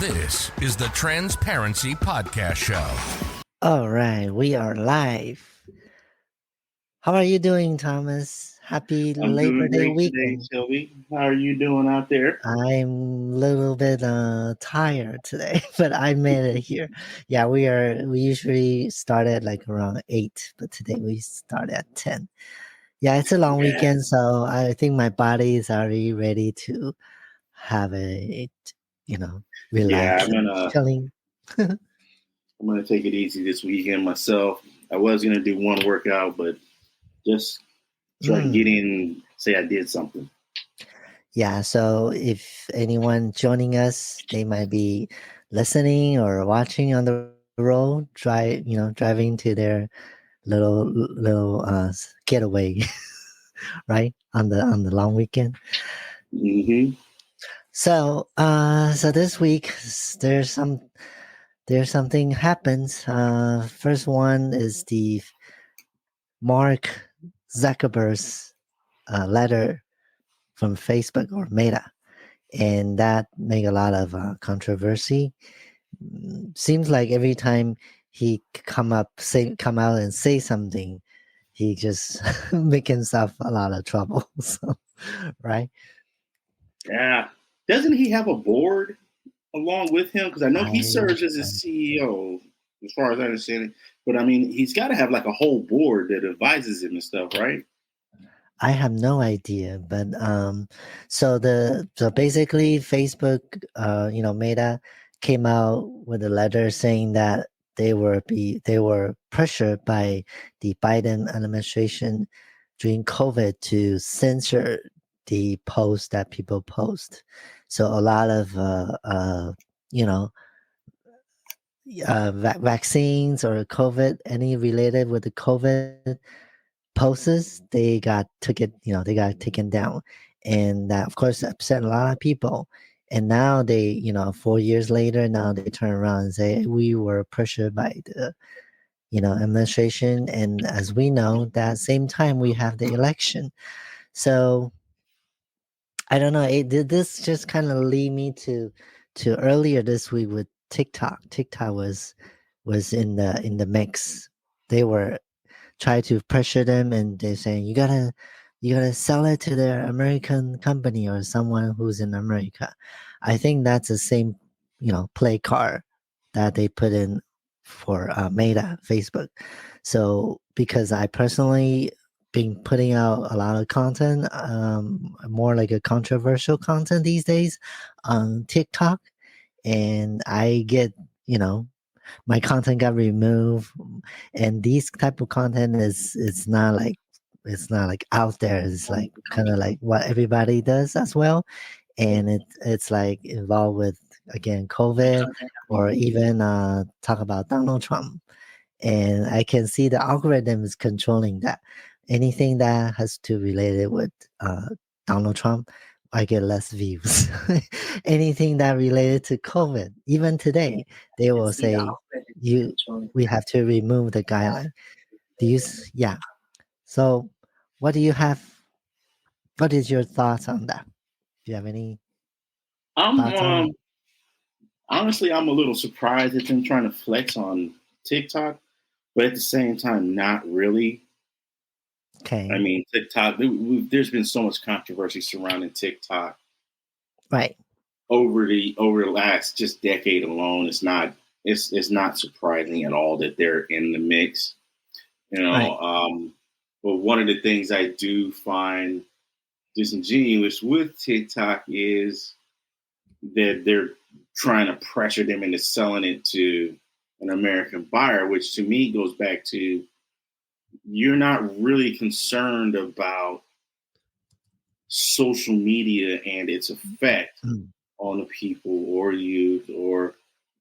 This is the Transparency Podcast Show. All right, we are live. How are you doing, Thomas? Happy I'm Labor doing Day great today, weekend. Sylvie. How are you doing out there? I'm a little bit tired today, but I made it here. Yeah, we usually start at like around 8, but today we start at 10. Yeah, it's a long weekend, so I think my body is already ready to have relax and chilling. I'm gonna take it easy this weekend myself. I was gonna do one workout, but just try to get in, say I did something. Yeah, so if anyone joining us, they might be listening or watching on the road, driving to their little getaway, right? On the long weekend. Mm-hmm. So this week there's something happens. First one is the Mark Zuckerberg's letter from Facebook or Meta, and that make a lot of controversy. Seems like every time he come out and say something, he just make himself a lot of trouble. So, right? Yeah. Doesn't he have a board along with him? Because I know he serves as a CEO, as far as I understand it. But I mean, he's got to have like a whole board that advises him and stuff, right? I have no idea, but so basically Facebook, Meta came out with a letter saying that they were pressured by the Biden administration during COVID to censor the posts that people post. So a lot of vaccines or COVID, any related with the COVID posts, they got taken down, and that of course upset a lot of people. And now they, 4 years later, now they turn around and say we were pressured by the administration, and as we know, that same time we have the election. So I don't know. This just kind of lead me to earlier this week with TikTok. TikTok was in the mix. They were try to pressure them, and they're saying you gotta sell it to their American company or someone who's in America. I think that's the same play card that they put in for Meta, Facebook. So because I personally been putting out a lot of content, more like a controversial content these days on TikTok, and I get my content got removed, and these type of content is not like out there. It's like kind of like what everybody does as well, and it's like involved with, again, COVID, or even talk about Donald Trump, and I can see the algorithm is controlling that. Anything that has to relate it with Donald Trump, I get less views. Anything that related to COVID, even today, they will say we have to remove the guideline. Yeah. So what do you have? What is your thoughts on that? Do you have any thoughts on it? Honestly, I'm a little surprised at them trying to flex on TikTok, but at the same time, not really. Okay. I mean, TikTok, there's been so much controversy surrounding TikTok. Right. Over the last just decade alone, it's not surprising at all that they're in the mix. Right. But one of the things I do find disingenuous with TikTok is that they're trying to pressure them into selling it to an American buyer, which to me goes back to, you're not really concerned about social media and its effect on the people or youth or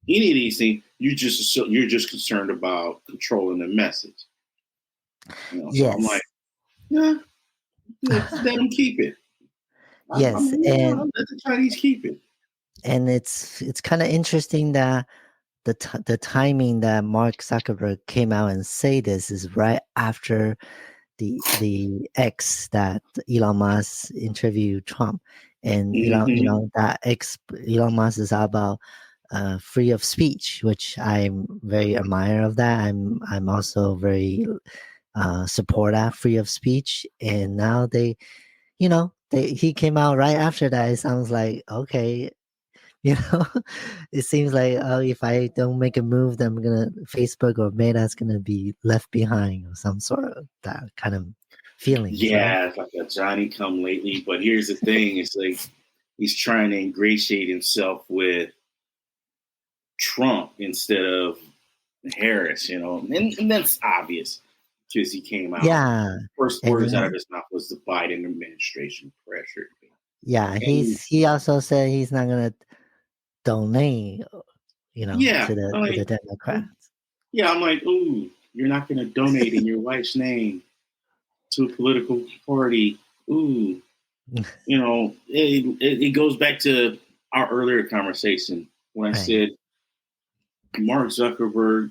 any of these things. You're just concerned about controlling the message. Yes. So I'm like, yeah, let them keep it. Yes, and let the Chinese keep it. And it's kind of interesting that the timing that Mark Zuckerberg came out and say this is right after the X that Elon Musk interviewed Trump, and Elon Musk is about free of speech, which I'm very admire of that. I'm also very support that free of speech. And now he came out right after that. It sounds like, okay, you know, it seems like, oh, if I don't make a move, then Facebook or Meta's gonna be left behind, or some sort of that kind of feelings, right? Yeah, it's like a Johnny come lately. But here's the thing: it's like he's trying to ingratiate himself with Trump instead of Harris, and that's obvious because he came out. Yeah, First and words out of his mouth was the Biden administration pressured me. yeah, And he also said he's not gonna donate, yeah, to the Democrats. yeah, I'm like, ooh, you're not going to donate in your wife's name to a political party. Ooh, it goes back to our earlier conversation when I Right. said Mark Zuckerberg,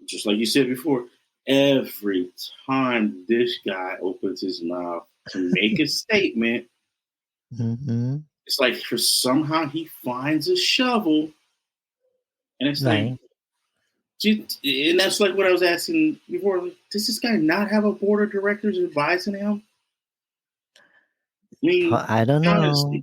just like you said before, every time this guy opens his mouth to make a statement, Mm-hmm. it's like for somehow he finds a shovel, and it's like, Right. and that's like what I was asking before. Does this guy not have a board of directors advising him? I mean, I don't know.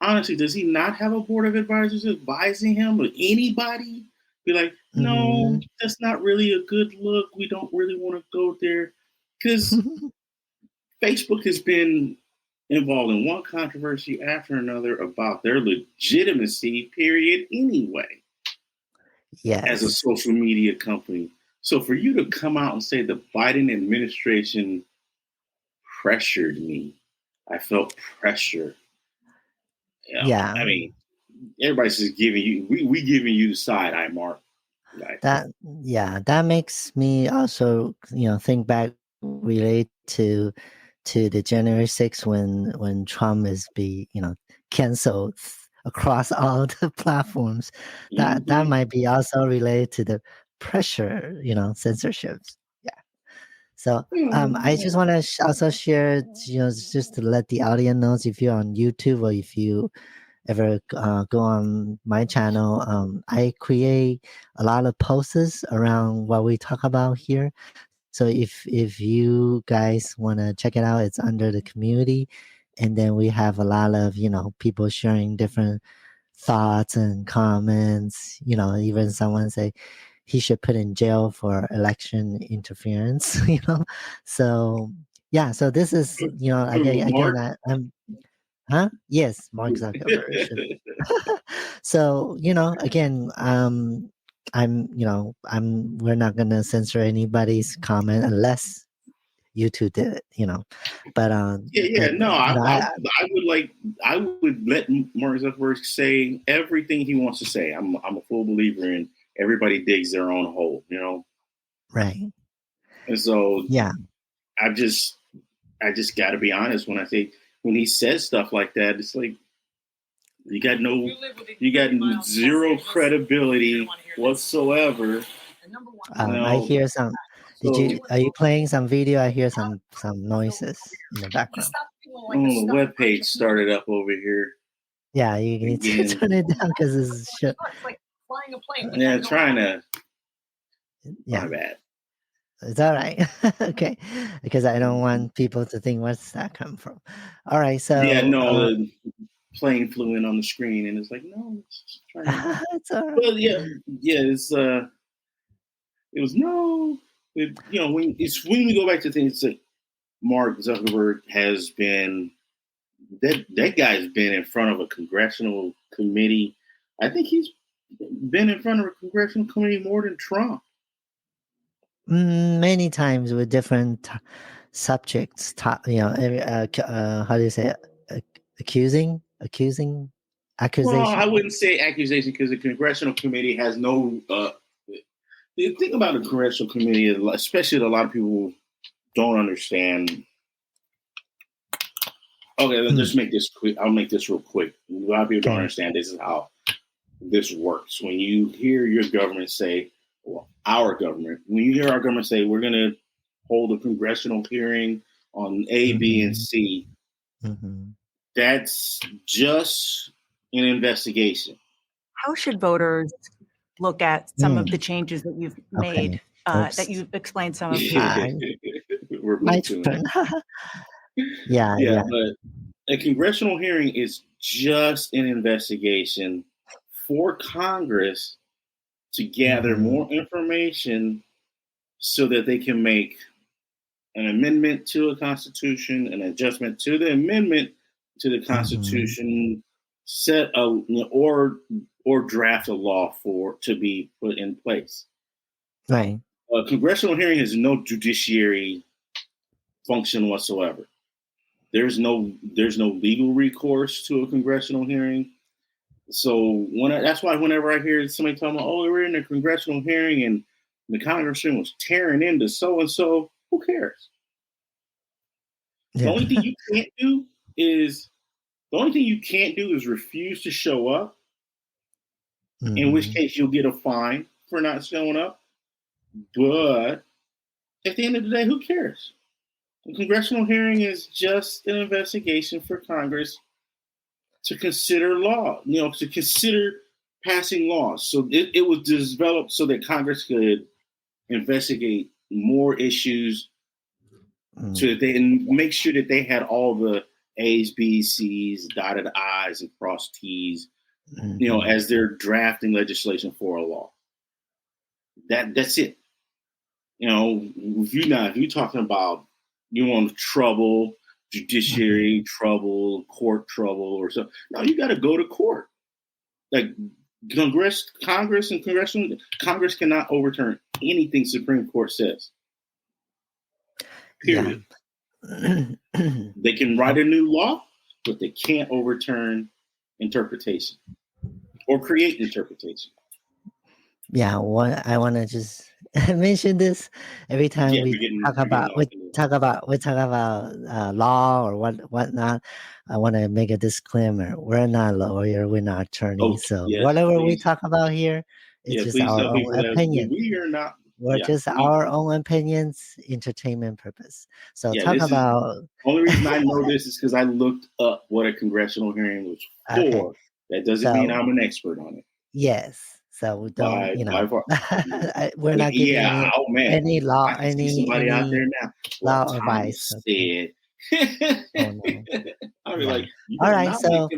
honestly, does he not have a board of advisors advising him or anybody? Be like, no, Mm-hmm. that's not really a good look. We don't really want to go there. Because Facebook has been involved in one controversy after another about their legitimacy, period, anyway, as a Yes. social media company. So for you to come out and say the Biden administration pressured me, I felt pressure. Yeah. I mean, everybody's just giving you, we giving you the side eye, Mark. Like, That makes me also, think back relate to the January 6th when Trump is canceled across all the platforms. That might be also related to the pressure, censorships. Yeah. So I just want to also share, just to let the audience knows, if you're on YouTube or if you ever go on my channel, I create a lot of posts around what we talk about here. So if you guys want to check it out, it's under the community, and then we have a lot of people sharing different thoughts and comments. Even someone say he should put in jail for election interference. So yeah. So this is again Mark. I'm huh? Yes, Mark Zuckerberg should. So again, we're not gonna censor anybody's comment unless you two did it. But No, I would let Mark Zuckerberg say everything he wants to say. I'm a full believer in everybody digs their own hole. Right. And so Yeah. I just got to be honest when he says stuff like that. It's like you got zero credibility whatsoever. I hear some. Are you playing some video? I hear some noises in the background. The webpage started up over here. Yeah, you need to turn it down because it's shit. Yeah, trying to. Yeah. My bad. It's all right. Okay. Because I don't want people to think, where's that come from? All right. So the plane flew in on the screen and it's like, no, it's trying to. It's all right. Well, it's it was no, when we go back to things like Mark Zuckerberg has been, that guy's been in front of a congressional committee. I think he's been in front of a congressional committee more than Trump. Many times with different subjects. How do you say it? Accusation. Well, I wouldn't say accusation because the congressional committee has no. The thing about the congressional committee, especially that a lot of people don't understand. Okay, let's just make this quick. I'll make this real quick. A lot of people don't understand this is how this works. When you hear your government say, well, our government, when you hear our government say, we're going to hold a congressional hearing on A, B, and C, that's just an investigation. how should voters look at some of the changes that you've made, that you've explained some of here? We're My moved to turn. yeah, Yeah. but a congressional hearing is just an investigation for Congress to gather more information so that they can make an amendment to a constitution, an adjustment to the amendment to the constitution, set a or draft a law to be put in place. Right. A congressional hearing has no judiciary function whatsoever. There's no legal recourse to a congressional hearing. So that's why whenever I hear somebody talking about, oh, we're in a congressional hearing and the congressman was tearing into so and so, who cares? Yeah. The only thing you can't do is refuse to show up. In which case you'll get a fine for not showing up. But at the end of the day, who cares? A congressional hearing is just an investigation for Congress to consider law, to consider passing laws. So it was developed so that Congress could investigate more issues so that they and make sure that they had all the A's, B's, C's, dotted I's and crossed T's, as they're drafting legislation for a law. That's it. If you're talking about you want trouble, judiciary trouble, court trouble, or something. No, you got to go to court. Like Congress cannot overturn anything Supreme Court says. Period. Yeah. They can write a new law, but they can't overturn interpretation or create interpretation. Yeah, I want to just mention this every time we talk about law or whatnot. I want to make a disclaimer: we're not lawyer, we're not attorney, whatever we talk about here, it's just our own opinion. We are not. We're just our own opinions, entertainment purpose. So talk about. Only reason I know this is because I looked up what a congressional hearing was for. Okay. That doesn't mean I'm an expert on it. Yes. So we don't, we're not giving any law, somebody out there now. Law advice. Okay. Oh, no. I'll be like, all right. So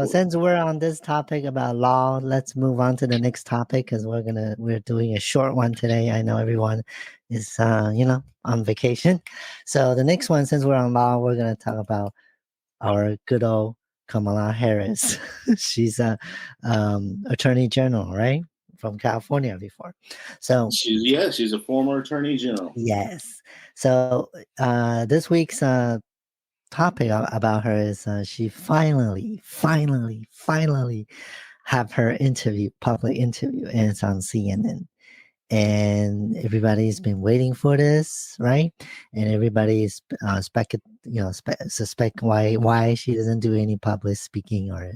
since we're on this topic about law, let's move on to the next topic because we're doing a short one today. I know everyone is, on vacation. So the next one, since we're on law, we're gonna talk about our good old Kamala Harris. She's a attorney general, right? From California before. So she's a former attorney general. Yes. So this week's topic about her is she finally have her public interview, and it's on CNN. And everybody's been waiting for this, right? And everybody's suspect why she doesn't do any public speaking or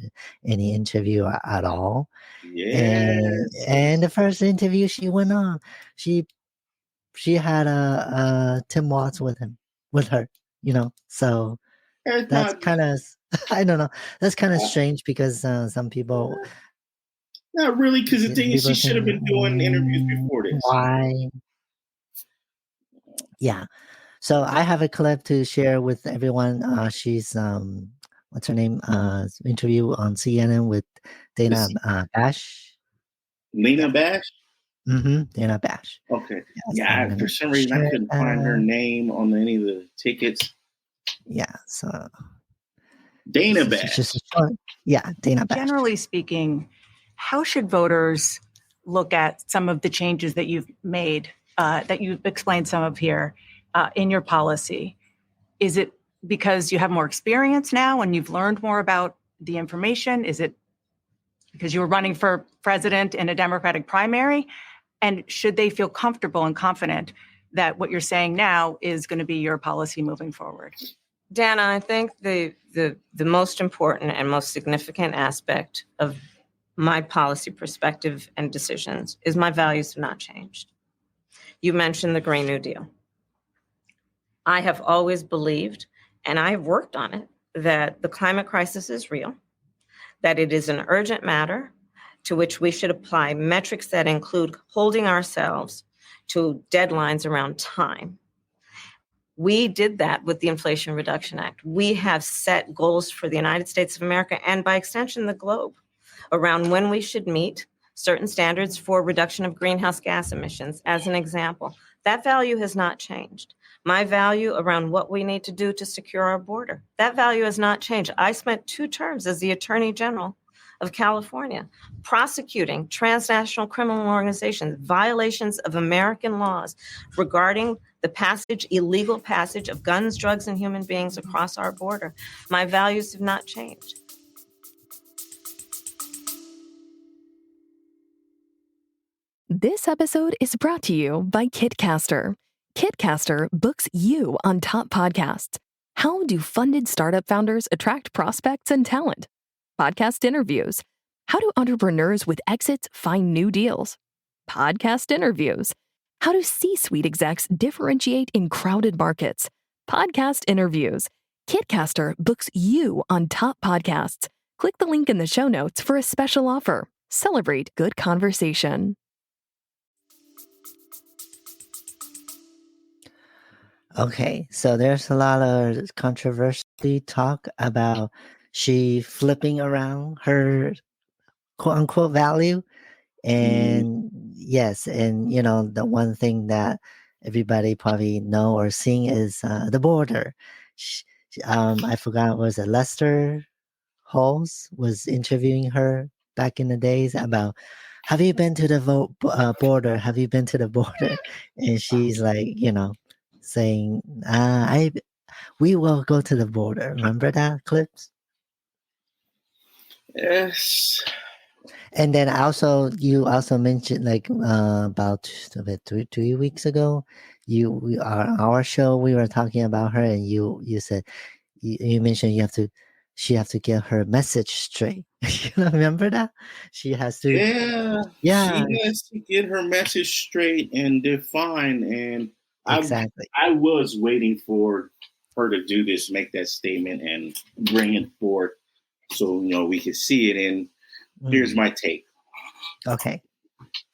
any interview at all. Yes. And the first interview she went on, she had a Tim Watts with her, So that's kind of I don't know. That's kind of strange because some people. Not really, because the thing is, she should have been doing interviews before this. Why? Yeah. So I have a clip to share with everyone. She's what's her name? Interview on CNN with Dana Bash. Lena Bash? Dana Bash. Okay. Yeah, for some reason I couldn't find her name on any of the tickets. Yeah, so Dana Bash. Dana Bash. Generally speaking, how should voters look at some of the changes that you've made, that you've explained some of here in your policy? Is it because you have more experience now and you've learned more about the information? Is it because you were running for president in a Democratic primary? And should they feel comfortable and confident that what you're saying now is going to be your policy moving forward? Dana, I think the most important and most significant aspect of my policy perspective and decisions is my values have not changed. You mentioned the Green New Deal. I have always believed, and I have worked on it, that the climate crisis is real, that it is an urgent matter, to which we should apply metrics that include holding ourselves to deadlines around time. We did that with the Inflation Reduction Act. We have set goals for the United States of America and by extension, the globe around when we should meet certain standards for reduction of greenhouse gas emissions, as an example. That value has not changed. My value around what we need to do to secure our border, that value has not changed. I spent 2 terms as the Attorney General of California prosecuting transnational criminal organizations, violations of American laws regarding the illegal passage of guns, drugs, and human beings across our border. My values have not changed. This episode is brought to you by Kitcaster. Kitcaster books you on top podcasts. How do funded startup founders attract prospects and talent? Podcast interviews. How do entrepreneurs with exits find new deals? Podcast interviews. How do C-suite execs differentiate in crowded markets? Podcast interviews. Kitcaster books you on top podcasts. Click the link in the show notes for a special offer. Celebrate good conversation. Okay, so there's a lot of controversy talk about she flipping around her quote unquote value. And yes, and the one thing that everybody probably know or seen is the border. I forgot, was it Lester Halls was interviewing her back in the days about, have you been to the border? Have you been to the border? And she's like, saying, we will go to the border. Remember that clips? Yes. And then you also mentioned about 3 weeks ago, our show, we were talking about her, and you said you mentioned she have to get her message straight. Remember that? She has to. Yeah. She has to get her message straight and define. And exactly. I was waiting for her to do this, make that statement, and bring it forth so we could see it. And here's my take. Okay,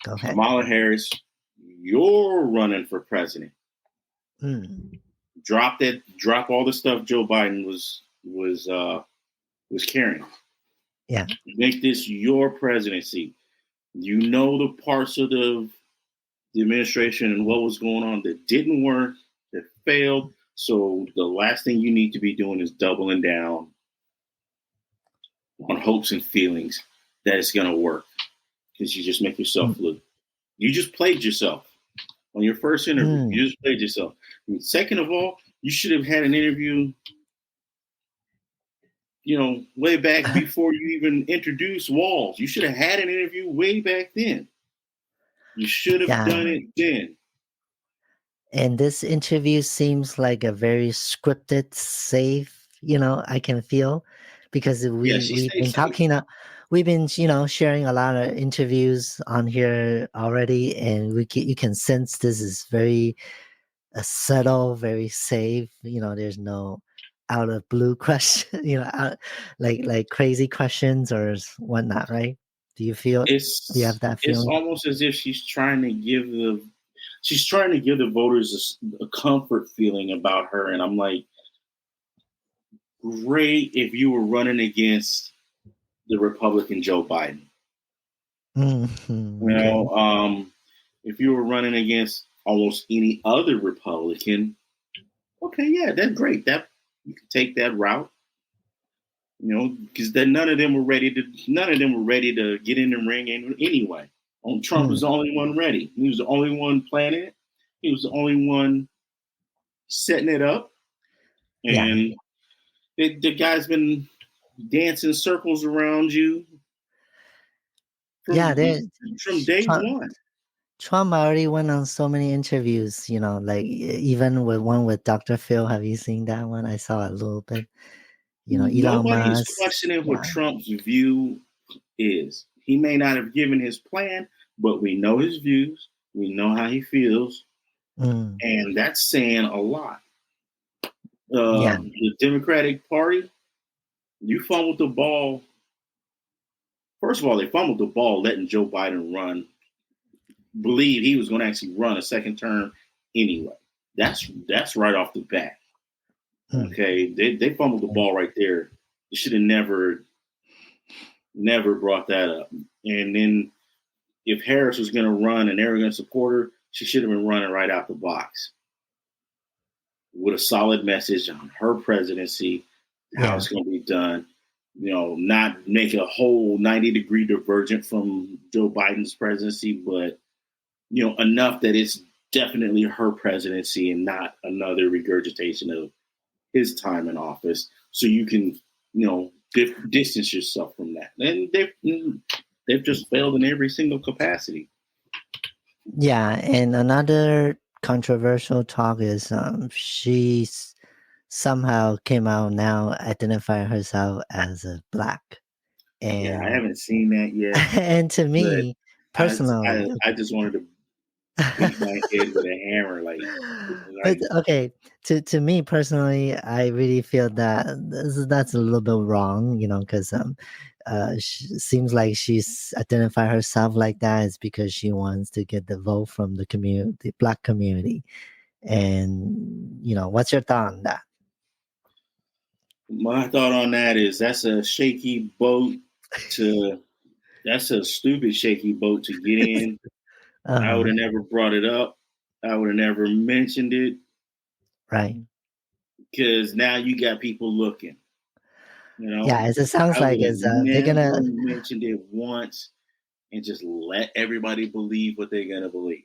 go ahead. Kamala Harris, you're running for president. Drop all the stuff Joe Biden was carrying. Yeah. Make this your presidency. The parts of the administration and what was going on that didn't work, that failed. So the last thing you need to be doing is doubling down on hopes and feelings that it's going to work, because you just make yourself look. You just played yourself on your first interview. You just played yourself. And second of all, you should have had an interview, way back before you even introduced Walls. You should have had an interview way back then. You should have done it then. And this interview seems like a very scripted, safe, I can feel, because we've been talking, we've been, sharing a lot of interviews on here already, and you can sense this is very subtle, very safe. There's no out of blue question, like crazy questions or whatnot, right? Do you feel? Do you have that feeling? It's almost as if she's trying to give the voters a comfort feeling about her, and I'm like, great if you were running against the Republican Joe Biden. If you were running against almost any other Republican, okay, yeah, that's great. That you can take that route, because none of them were ready to get in the ring anyway. Trump was the only one ready. He was the only one planning it. He was the only one setting it up, and the guy's been dancing circles around you from day one. Trump already went on so many interviews, even with one with Dr. Phil. Have you seen that one? I saw a little bit. Elon Nobody Musk. is questioning what Trump's view is. He may not have given his plan, but we know his views. We know how he feels. And that's saying a lot. The Democratic Party, you fumbled the ball First of all, they fumbled the ball, letting Joe Biden believe he was going to actually run a second term anyway. That's right off the bat. Okay, they fumbled the ball right there. You should have never brought that up. And then if Harris was going to run and they were going to support her, she should have been running right out the box with a solid message on her presidency, how it's going to be done. Not make a whole 90-degree divergent from Joe Biden's presidency, but, enough that it's definitely her presidency and not another regurgitation of his time in office. So you can, distance yourself from that. And they've just failed in every single capacity. Yeah. And another controversial talk is she somehow came out now identifying herself as a Black. And yeah, I haven't seen that yet. And to me, personally, I just wanted to beat my head with a hammer. But okay, to me personally, I really feel that that's a little bit wrong, because seems like she's identified herself like that is because she wants to get the vote from the community, the Black community. And what's your thought on that? My thought on that is that's a shaky boat that's a stupid shaky boat to get in. I would have never brought it up. I would have never mentioned it. Right. Because now you got people looking. Yeah, it sounds like they're gonna mentioned it once and just let everybody believe what they're gonna believe.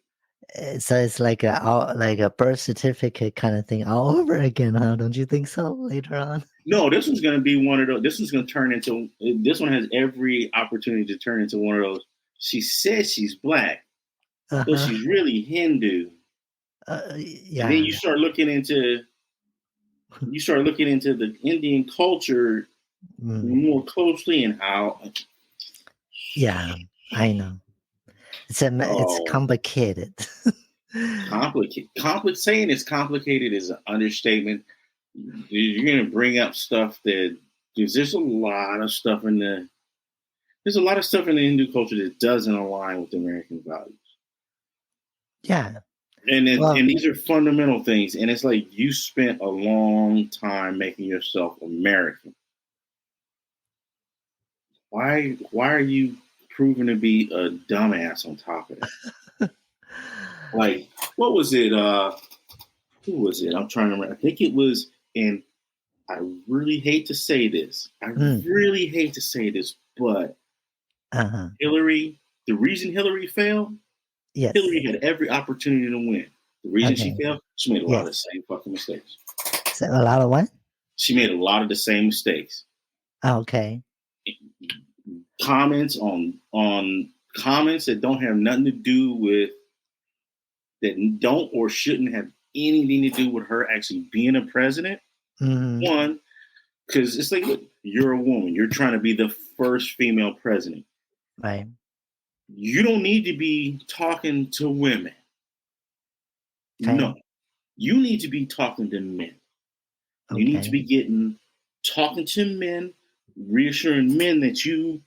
So it's like a birth certificate kind of thing all over again, huh? Don't you think so? Later on. No, this one's going to be one of those. This one's going to turn into. This one has every opportunity to turn into one of those. She says she's Black, but she's really Hindu. Yeah. And then you start looking into the Indian culture more closely and how. Yeah, I know. It's complicated. Saying it's complicated is an understatement. You're going to bring up stuff that there's a lot of stuff in the Hindu culture that doesn't align with American values. Yeah. And these are fundamental things. And it's like you spent a long time making yourself American. Why are you proven to be a dumbass on top of that? Like, what was it? Who was it? I'm trying to remember. I think it was, and I really hate to say this. But Hillary, the reason Hillary failed, yes. Hillary had every opportunity to win. The reason she failed, she made a lot of the same fucking mistakes. So a lot of what? She made a lot of the same mistakes. Okay. Comments on comments that don't have nothing to do with, that don't or shouldn't have anything to do with her actually being a president. One, because it's like, look, you're a woman. You're trying to be the first female president. Right. You don't need to be talking to women. Okay. No. You need to be talking to men. Okay. You need to be talking to men, reassuring men that you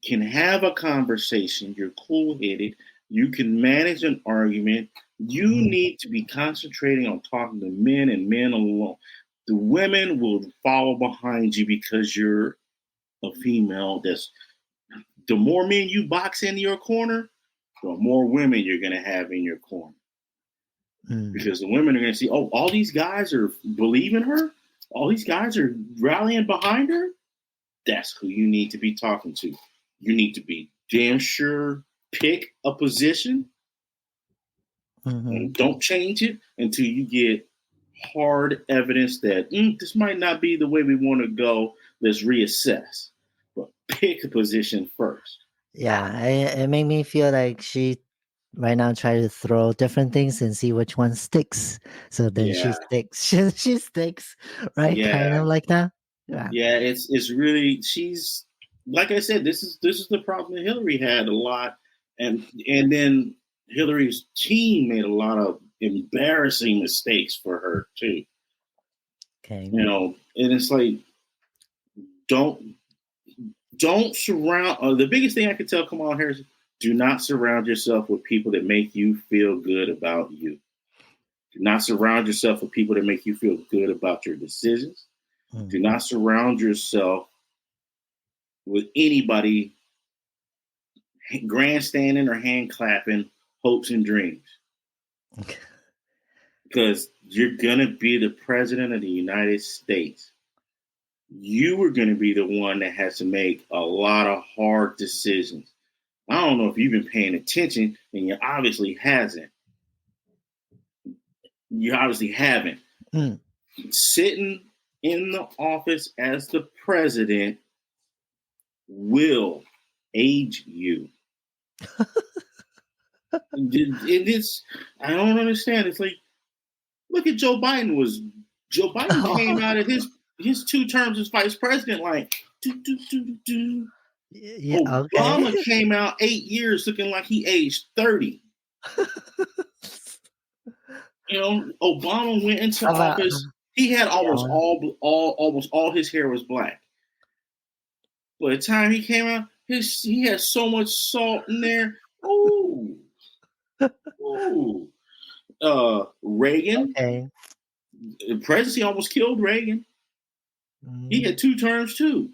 can have a conversation. You're cool-headed. You can manage an argument. You need to be concentrating on talking to men and men alone. The women will follow behind you because you're a female. The more men you box in your corner, the more women you're going to have in your corner. Because the women are going to see, oh, all these guys are believing her. All these guys are rallying behind her. That's who you need to be talking to. You need to be damn sure, pick a position and don't change it until you get hard evidence that this might not be the way we want to go. Let's reassess. But pick a position first. Yeah, it made me feel like she right now try to throw different things and see which one sticks. So then she sticks. She sticks, right? Yeah. Kind of like that. Yeah. Yeah, it's really, she's, like I said, this is the problem that Hillary had a lot, and then Hillary's team made a lot of embarrassing mistakes for her too. Okay. And it's like, don't don't surround. The biggest thing I could tell Kamala Harris: do not surround yourself with people that make you feel good about you. Do not surround yourself with people that make you feel good about your decisions. Do not surround yourself with anybody grandstanding or hand clapping hopes and dreams. Because you're going to be the president of the United States. You are going to be the one that has to make a lot of hard decisions. I don't know if you've been paying attention, and you obviously hasn't. You obviously haven't. Sitting in the office as the president will age you. It's I don't understand. It's like, look at Joe Biden. Joe Biden came out of his 2 terms as vice president like Yeah, Obama okay. came out 8 years looking like he aged 30. Obama went into office. He had almost all his hair was black. By the time he came out, he had so much salt in there. Ooh. Reagan. Okay. The presidency almost killed Reagan. He had 2 terms too.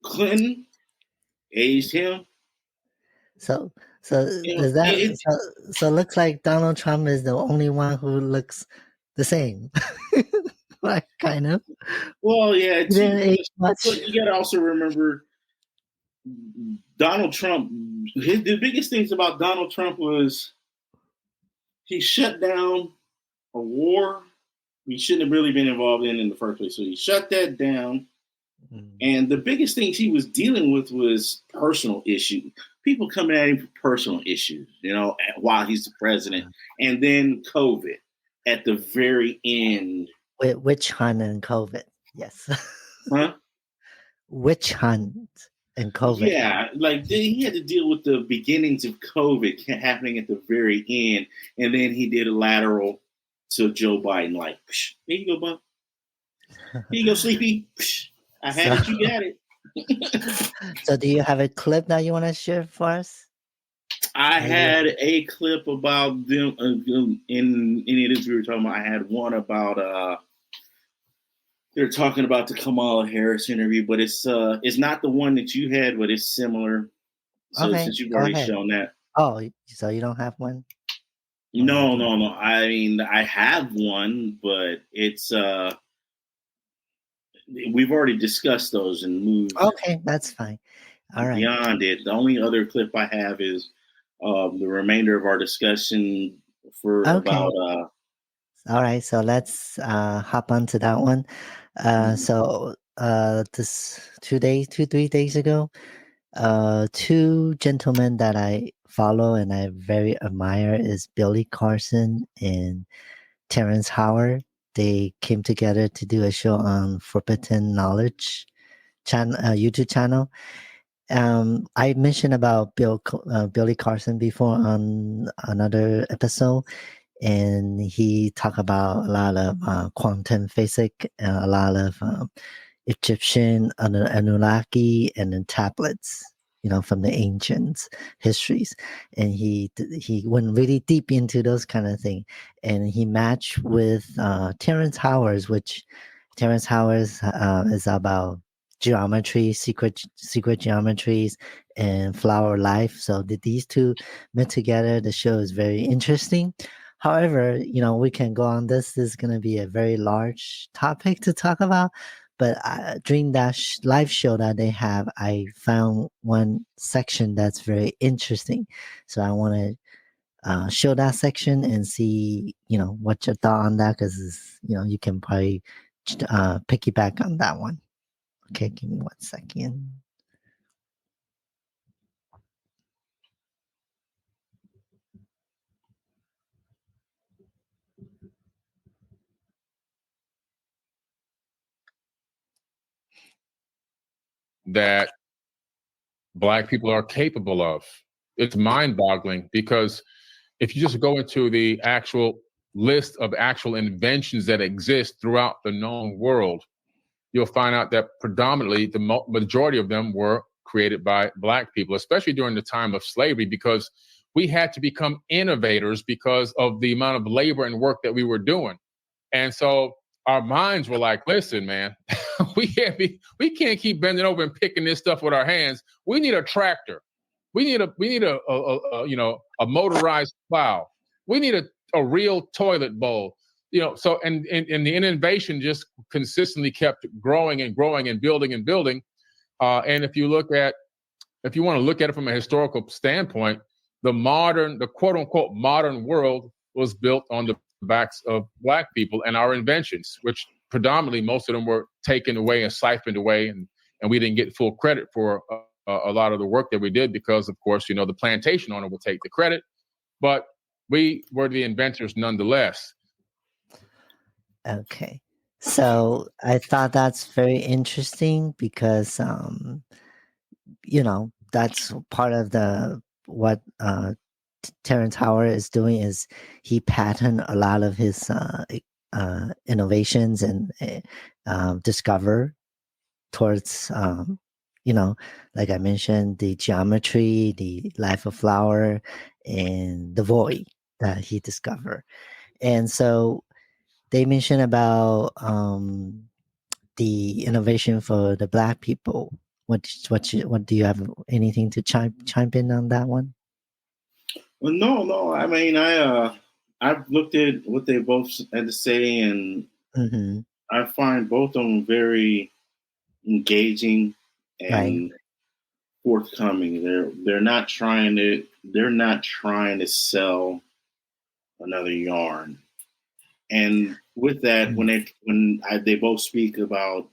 Clinton aged him. So does that so looks like Donald Trump is the only one who looks the same. Like, kind of. Well, yeah. He didn't age much. But you got to also remember Donald Trump. The biggest things about Donald Trump was he shut down a war he shouldn't have really been involved in the first place. So he shut that down. And the biggest things he was dealing with was personal issues. People coming at him for personal issues, while he's the president. And then COVID at the very end. Witch hunt and COVID. Yes. Huh? Witch hunt and COVID. Yeah, like he had to deal with the beginnings of COVID happening at the very end. And then he did a lateral to Joe Biden, like, here you go, bud. Here you go, Sleepy. I had it, you got it. So do you have a clip that you want to share for us? I had a clip about them in any of this we were talking about. I had one about they're talking about the Kamala Harris interview, but it's not the one that you had, but it's similar. So since you've already shown that. Oh, so you don't have one? No. I mean, I have one, but it's we've already discussed those and moved. Okay, that's fine. All right. Beyond it, the only other clip I have is the remainder of our discussion about. All right, so let's hop onto that one. So this 3 days ago, 2 gentlemen that I follow and I very admire is Billy Carson and Terrence Howard. They came together to do a show on Forbidden Knowledge YouTube channel. I mentioned about Billy Carson before on another episode, and he talked about a lot of quantum physics, a lot of Egyptian Anunnaki, and then tablets, from the ancient histories. And he went really deep into those kind of things. And he matched with Terrence Howard, which Terrence Howard is about geometry, secret geometries, and flower life. So these 2 met together. The show is very interesting. However, we can go on this. This is going to be a very large topic to talk about. But during that live show that they have, I found one section that's very interesting. So I want to show that section and see, what your thought on that, because, you can probably piggyback on that one. Okay, give me 1 second. That Black people are capable of. It's mind-boggling, because if you just go into the actual list of actual inventions that exist throughout the known world, you'll find out that predominantly the majority of them were created by Black people, especially during the time of slavery, because we had to become innovators because of the amount of labor and work that we were doing. And so our minds were like, listen, man, we can't keep bending over and picking this stuff with our hands. We need a tractor. We need a motorized plow. We need a real toilet bowl. So and the innovation just consistently kept growing and growing and building and building. And if you want to look at it from a historical standpoint, the quote unquote modern world was built on the backs of Black people and our inventions, which predominantly most of them were taken away and siphoned away, and we didn't get full credit for a lot of the work that we did because, of course, the plantation owner will take the credit, but we were the inventors nonetheless. Okay. So I thought that's very interesting because, that's part of what Terrence Howard is doing is he patent a lot of his innovations and discover towards, like I mentioned, the geometry, the life of flower, and the void that he discovered. And so they mentioned about the innovation for the Black people. What do you have anything to chime in on that one? Well, no. I mean, I've looked at what they both had to say, and I find both of them very engaging and forthcoming. They're not trying to sell another yarn. And with that, when they both speak about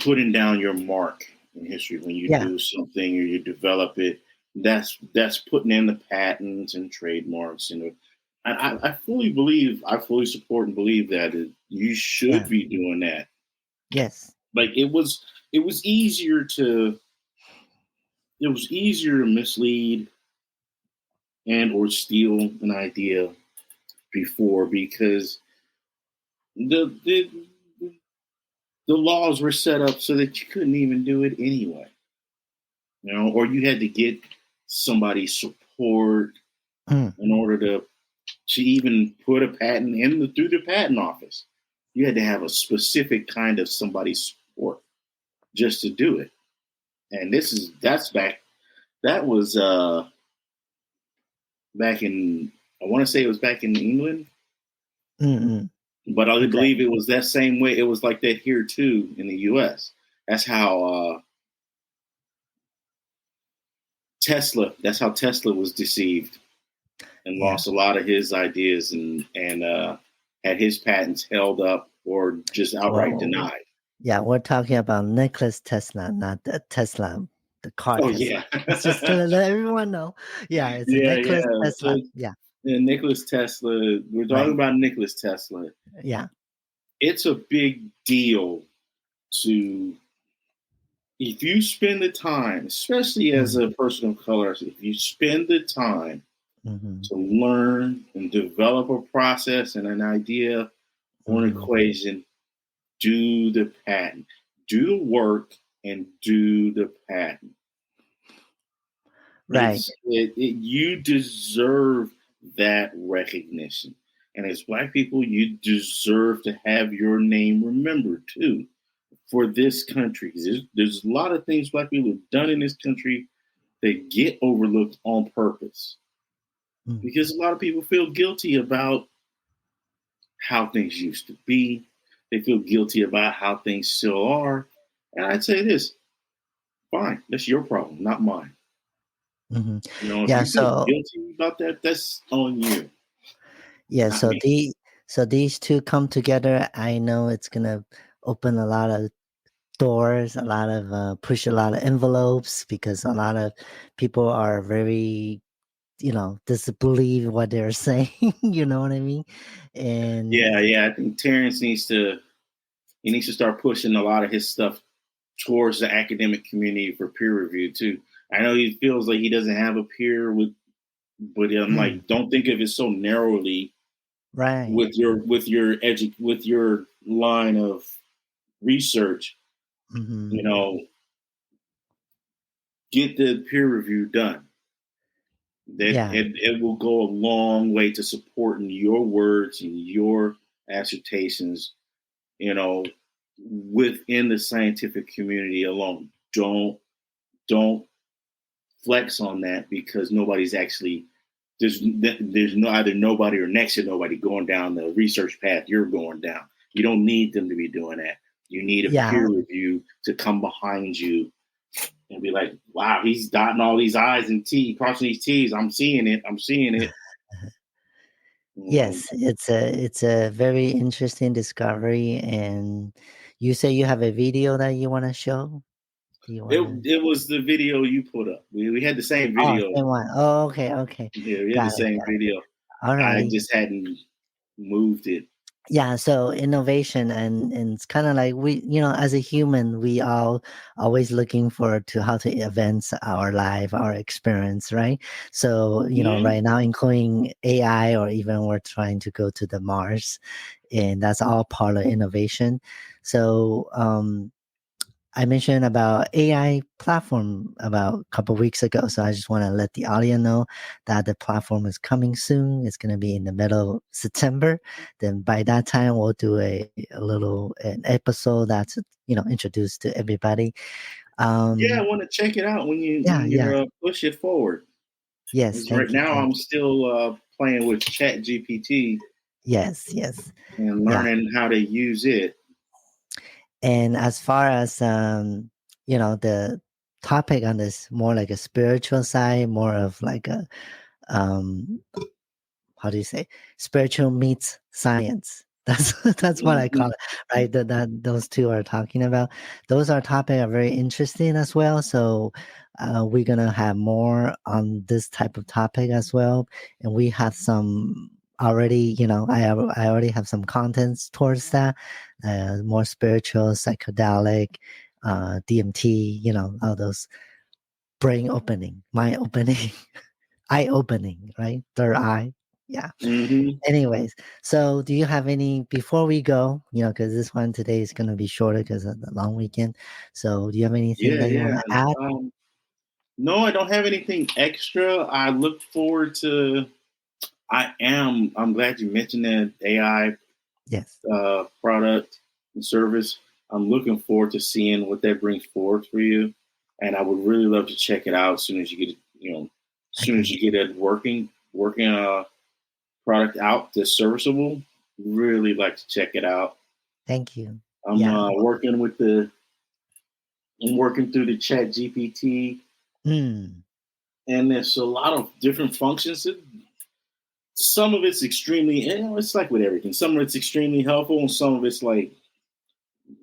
putting down your mark in history, when you do something or you develop it, that's putting in the patents and trademarks. And I fully support and believe that you should be doing that. Yes. Like it was easier to mislead and or steal an idea before, because the laws were set up so that you couldn't even do it anyway, or you had to get somebody's support in order to even put a patent through the patent office. You had to have a specific kind of somebody's support just to do it. And that was back in, I want to say it was back in England. But I believe it was that same way. It was like that here too in the U.S. That's how Tesla was deceived and lost a lot of his ideas and had his patents held up or just outright denied. Yeah, we're talking about Nicholas Tesla, not the Tesla, the car. Oh, Tesla. yeah. It's just to let everyone know. Yeah, it's Nicholas Tesla. So, Nicholas Tesla. We're talking about Nicholas Tesla. Yeah. It's a big deal if you spend the time, especially as a person of color, if you spend the time to learn and develop a process and an idea or an equation, do the patent. Do the work and do the patent. Right. You deserve that recognition. And as Black people, you deserve to have your name remembered too for this country. There's a lot of things Black people have done in this country that get overlooked on purpose. Because a lot of people feel guilty about how things used to be. They feel guilty about how things still are. And I'd say this, fine, that's your problem, not mine. If you feel guilty about that, that's on you. Yeah, so these two come together. I know it's gonna open a lot of doors, a lot of push a lot of envelopes, because a lot of people are very, disbelieve what they're saying. You know what I mean? And I think Terrence needs to start pushing a lot of his stuff towards the academic community for peer review too. I know he feels like he doesn't have a peer but I'm like, don't think of it so narrowly. Right. With your line of research, Mm-hmm. get the peer review done. That it will go a long way to supporting your words and your assertions, within the scientific community alone. Don't flex on that, because nobody's actually there's no either nobody or next to nobody going down the research path you're going down. You don't need them to be doing that. You need a peer review to come behind you and be like, wow, he's dotting all these I's and crossing these T's. I'm seeing it. Yes, it's a very interesting discovery. And you say you have a video that you want to show? Do you want to? It was the video you put up. We had the same Oh, video. same one. Oh, okay. Yeah, we had Got the same video. All I right. just hadn't moved it. Yeah, so innovation, and it's kind of like we, as a human, we all always looking forward to how to advance our life, our experience, right? So, right now, including AI, or even we're trying to go to the Mars, and that's all part of innovation. So, I mentioned about AI platform about a couple of weeks ago. So I just want to let the audience know that the platform is coming soon. It's going to be in the middle of September. Then by that time, we'll do an episode that's, introduced to everybody. I want to check it out when you push it forward. Yes. Right now, I'm still playing with Chat GPT. Yes. And learning how to use it. And as far as, the topic on this, more like a spiritual side, more of like a, how do you say, spiritual meets science. That's what I call it, right? That those two are talking about. Those are topics are very interesting as well. So we're gonna have more on this type of topic as well, and we have some already. I already have some contents towards that, more spiritual, psychedelic, DMT. All those brain opening, mind opening, eye opening, right? Third eye. Yeah. Mm-hmm. Anyways, so do you have any, before we go, because this one today is going to be shorter because of the long weekend. So do you have anything that you want to add? No, I don't have anything extra. I look forward to, I'm glad you mentioned that AI product and service. I'm looking forward to seeing what that brings forward for you. And I would really love to check it out as soon as you get it, as you get it working product out that's serviceable. Really like to check it out. Thank you. I'm working through the Chat GPT, and there's a lot of different functions. Some of it's extremely, it's like with everything. Some of it's extremely helpful, and some of it's like,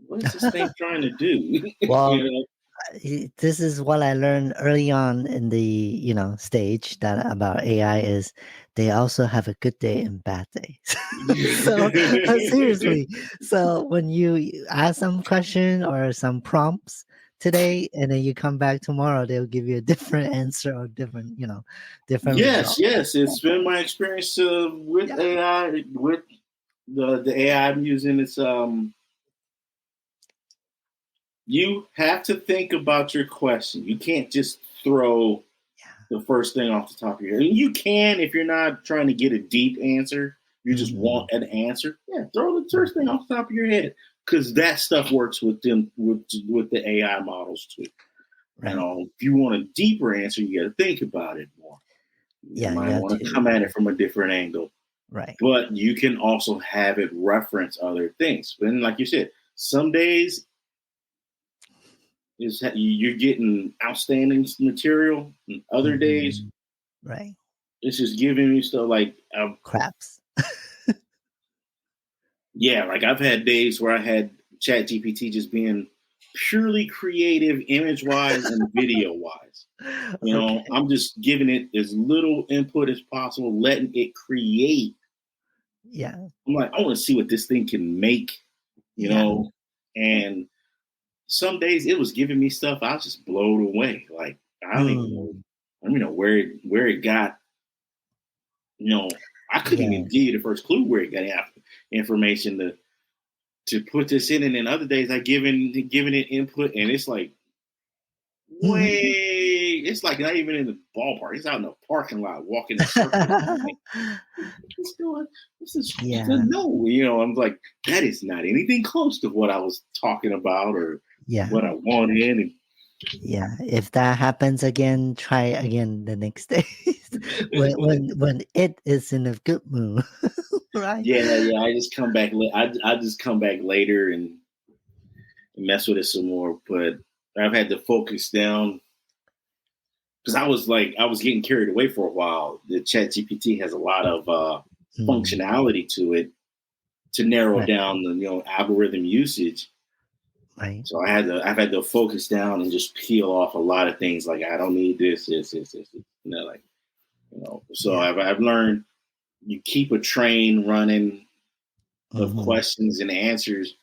what is this thing trying to do? Well, this is what I learned early on in the stage that about AI is they also have a good day and bad day. So seriously, so when you ask some question or some prompts today, and then you come back tomorrow, they'll give you a different answer or different result. Yes, it's been my experience with AI, with the AI I'm using. It's you have to think about your question. You can't just throw the first thing off the top of your head. And you can if you're not trying to get a deep answer. You just want an answer. Yeah, throw the first thing off the top of your head, because that stuff works with them with the AI models too. Right. If you want a deeper answer, you got to think about it more. You might want to come at it from a different angle. Right. But you can also have it reference other things. And like you said, some days you're getting outstanding material, and other days, right, it's just giving you stuff like craps. Yeah, like I've had days where I had Chat GPT just being purely creative, image wise and video wise. I'm just giving it as little input as possible, letting it create. Yeah, I'm like, I want to see what this thing can make, and some days it was giving me stuff I was just blown away. Like I don't even know where it got. I couldn't even give you the first clue where it got information. to put this in, and then other days I giving it input, and it's like it's like not even in the ballpark. It's out in the parking lot, walking in circles. What's going? What's this? Yeah. No, I'm like, that is not anything close to what I was talking about or what I wanted. And yeah, if that happens again, try again the next day when it is in a good mood, right? Yeah. I just come back. I just come back later and mess with it some more. But I've had to focus down because I was getting carried away for a while. The ChatGPT has a lot of functionality to it to narrow down the algorithm usage. Right. So I've had to focus down and just peel off a lot of things. Like I don't need this. So I've learned you keep a train running of questions and answers.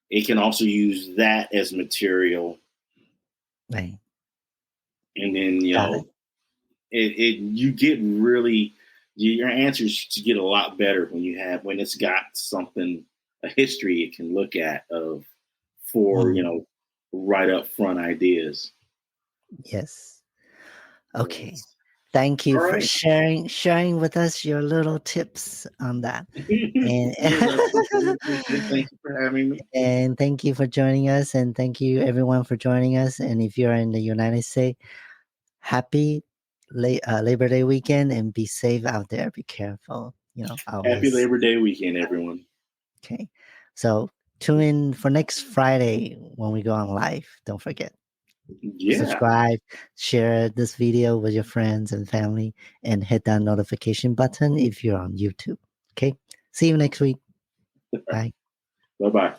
It can also use that as material. Right. And then, you get really, your answers get a lot better when it's got something, a history it can look at for right up front ideas. Yes. Okay. Thank you for sharing with us your little tips on that. And thank you for having me. And thank you for joining us. And thank you everyone for joining us. And if you're in the United States, happy Labor Day weekend and be safe out there. Be careful. Always. Happy Labor Day weekend, everyone. Okay. So tune in for next Friday when we go on live. Don't forget. Subscribe, share this video with your friends and family, and hit that notification button if you're on YouTube. Okay. See you next week. Bye. Bye-bye.